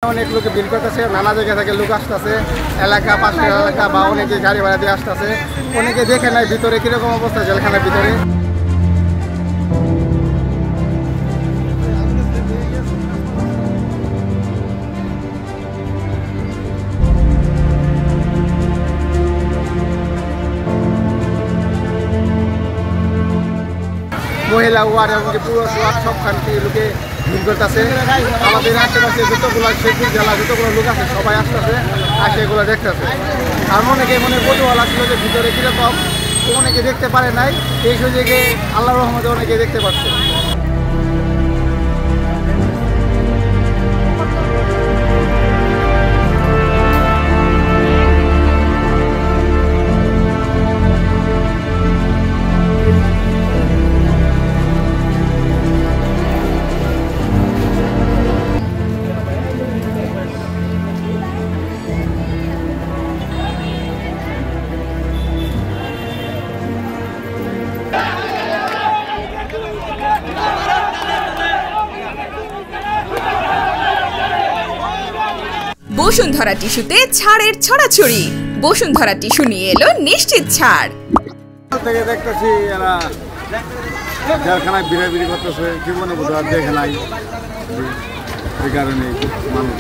অনেক লোকে ভিড় করতেছে, নানা জায়গা থেকে লোক আসতেছে, এলাকা পাশের এলাকা বা অনেকে গাড়ি ভাড়া দিয়ে আসতেছে। অনেকে দেখে নাই ভিতরে কিরকম অবস্থা জেলখানার ভিতরে। মহিলা ওয়ার্ড এমনকি পুরুষ ওয়ার্ড সবখান থেকে লোকে ভিড় করতেছে। আমাদের আশেপাশে যতগুলো শেরপুর জেলা যতগুলো লোক আছে সবাই আসতেছে, আসে এগুলো দেখতেছে। আর অনেকে মনে কৌতূহল আসলো যে ভিতরে কীরকম, অনেকে দেখতে পারে নাই, এই সুযোগে আল্লাহর রহমতে অনেকে দেখতে পাচ্ছে। বসুন্ধরা টিস্যুতে ছাড়ের ছড়াছড়ি। বসুন্ধরা টিস্যু নিয়ে এলো নিশ্চিত ছাড়। থেকে দেখতেছি এরা জেলখানায় বিড়াবিড়ি করতেছে, জীবনে বোধ হয় দেখে নাই, এই কারণে মানুষ